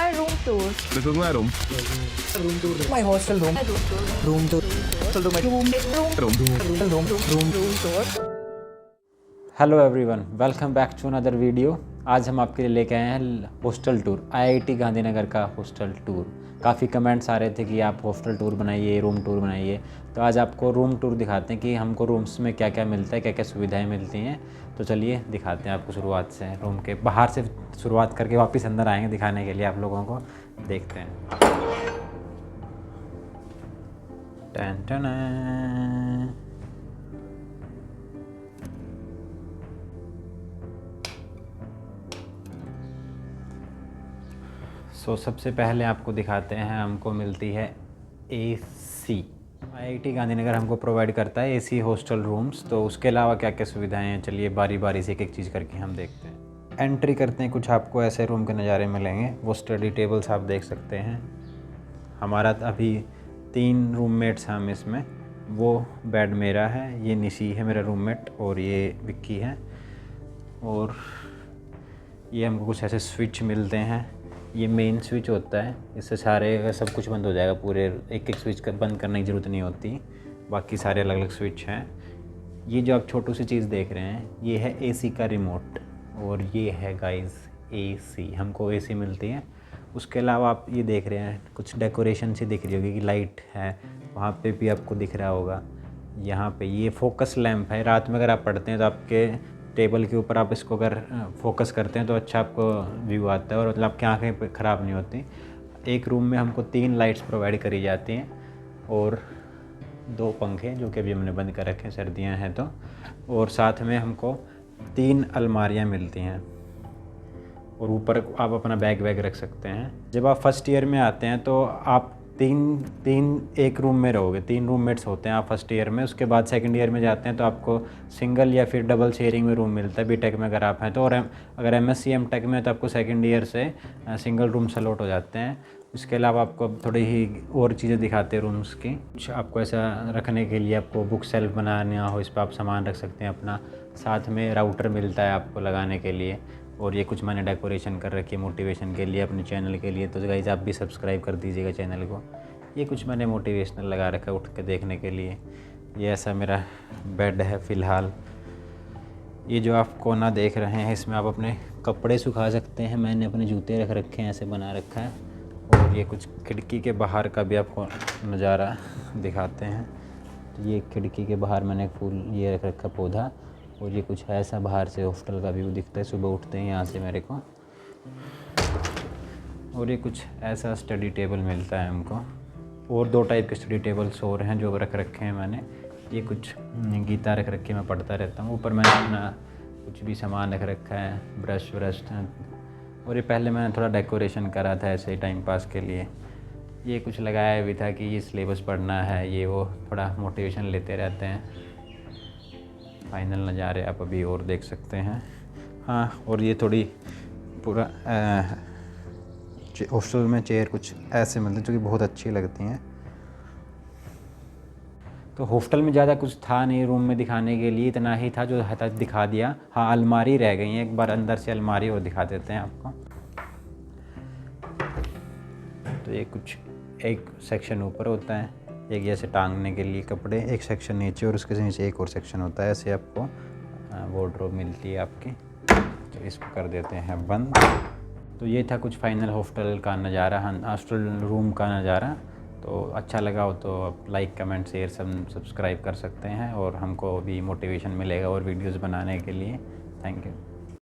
my room tour. This is my room. Room tour. My hostel room. Room tour. Hostel room. Room tour. Hello everyone, welcome back to another video. आज हम आपके लिए लेके आए हैं hostel tour, IIT Gandhinagar का hostel tour. काफ़ी comments आ रहे थे कि आप हॉस्टल टूर बनाइए, रूम टूर बनाइए। तो आज आपको रूम टूर दिखाते हैं कि हमको रूम्स में क्या क्या मिलता है, क्या क्या सुविधाएं मिलती हैं। तो चलिए दिखाते हैं आपको शुरुआत से, रूम के बाहर से शुरुआत करके वापस अंदर आएंगे दिखाने के लिए आप लोगों को। देखते हैं। टन टन। सबसे पहले आपको दिखाते हैं, हमको मिलती है एसी। आईआईटी गांधीनगर हमको प्रोवाइड करता है एसी हॉस्टल रूम्स। तो उसके अलावा क्या क्या सुविधाएं हैं, चलिए बारी बारी से एक एक चीज़ करके हम देखते हैं। एंट्री करते हैं, कुछ आपको ऐसे रूम के नज़ारे मिलेंगे। वो स्टडी टेबल्स आप देख सकते हैं। हमारा अभी 3 रूममेट्स हैं हम इसमें। वो बेड मेरा है, ये निशी है मेरा रूममेट, और ये विक्की है। और ये हमको कुछ ऐसे स्विच मिलते हैं। ये मेन स्विच होता है, इससे सारे सब कुछ बंद हो जाएगा। पूरे एक एक स्विच का बंद करने की ज़रूरत नहीं होती, बाकी सारे अलग अलग स्विच हैं। ये जो आप छोटू सी चीज़ देख रहे हैं, ये है एसी का रिमोट, और ये है गाइस एसी। हमको एसी मिलती है। उसके अलावा आप ये देख रहे हैं, कुछ डेकोरेशन सी दिख रही होगी कि लाइट है, वहाँ पे भी आपको दिख रहा होगा। यहाँ पे ये फोकस लैंप है। रात में अगर आप पढ़ते हैं तो आपके टेबल के ऊपर आप इसको अगर फोकस करते हैं तो अच्छा आपको व्यू आता है, और मतलब आपकी आँखें ख़राब नहीं होती। एक रूम में हमको 3 लाइट्स प्रोवाइड करी जाती हैं, और 2 पंखे जो कि अभी हमने बंद कर रखे हैं, सर्दियां हैं तो। और साथ में हमको 3 अलमारियां मिलती हैं, और ऊपर आप अपना बैग वैग रख सकते हैं। जब आप फर्स्ट ईयर में आते हैं तो आप तीन एक रूम में रहोगे। 3 रूममेट्स होते हैं आप फर्स्ट ईयर में। उसके बाद सेकंड ईयर में जाते हैं तो आपको सिंगल या फिर डबल शेयरिंग में रूम मिलता है, बीटेक में अगर आप हैं तो। और अगर एमएससी एमटेक में तो आपको सेकंड ईयर से सिंगल रूम से अलॉट हो जाते हैं। इसके अलावा आपको थोड़ी ही और चीज़ें दिखाते हैं रूम्स की। कुछ आपको ऐसा रखने के लिए, आपको बुक सेल्फ बनाना हो, इस पर आप सामान रख सकते हैं अपना। साथ में राउटर मिलता है आपको लगाने के लिए। और ये कुछ मैंने डेकोरेशन कर रखी है मोटिवेशन के लिए, अपने चैनल के लिए। तो गाइस आप भी सब्सक्राइब कर दीजिएगा चैनल को। ये कुछ मैंने मोटिवेशनल लगा रखा है उठ के देखने के लिए। ये ऐसा मेरा बेड है फ़िलहाल। ये जो आप कोना देख रहे हैं, इसमें आप अपने कपड़े सुखा सकते हैं। मैंने अपने जूते रख रखे हैं, ऐसे बना रखा है। और ये कुछ खिड़की के बाहर का भी आपको नज़ारा दिखाते हैं। तो ये खिड़की के बाहर मैंने एक फूल ये रख रखा पौधा। और ये कुछ ऐसा बाहर से हॉस्टल का व्यू दिखता है। सुबह उठते हैं यहाँ से मेरे को। और ये कुछ ऐसा स्टडी टेबल मिलता है हमको। और 2 टाइप के स्टडी टेबल्स और हैं जो रख रखे हैं मैंने। ये कुछ गीता रख रखी है, मैं पढ़ता रहता हूँ। ऊपर मैंने अपना कुछ भी सामान रख रखा है, ब्रश व्रश। और ये पहले मैंने थोड़ा डेकोरेशन करा था ऐसे ही टाइम पास के लिए। ये कुछ लगाया भी था कि ये सिलेबस पढ़ना है, ये वो, थोड़ा मोटिवेशन लेते रहते हैं। फाइनल नज़ारे आप अभी और देख सकते हैं। हाँ, और ये थोड़ी पूरा हॉस्टल में चेयर कुछ ऐसे मिलते हैं जो कि बहुत अच्छी लगती हैं। तो हॉस्टल में ज़्यादा कुछ था नहीं रूम में दिखाने के लिए, इतना ही था जो था दिखा दिया। हाँ, अलमारी रह गई है, एक बार अंदर से अलमारी और दिखा देते हैं आपको। तो ये कुछ एक सेक्शन ऊपर होता है, एक जैसे टांगने के लिए कपड़े, एक सेक्शन नीचे, और उसके नीचे एक और सेक्शन होता है। ऐसे आपको वार्डरोब मिलती है आपकी। तो इसको कर देते हैं बंद। तो ये था कुछ फाइनल हॉस्टल का नज़ारा, हॉस्टल रूम का नज़ारा। तो अच्छा लगा हो तो आप लाइक कमेंट शेयर सब्सक्राइब कर सकते हैं, और हमको भी मोटिवेशन मिलेगा और वीडियोस बनाने के लिए। Thank you.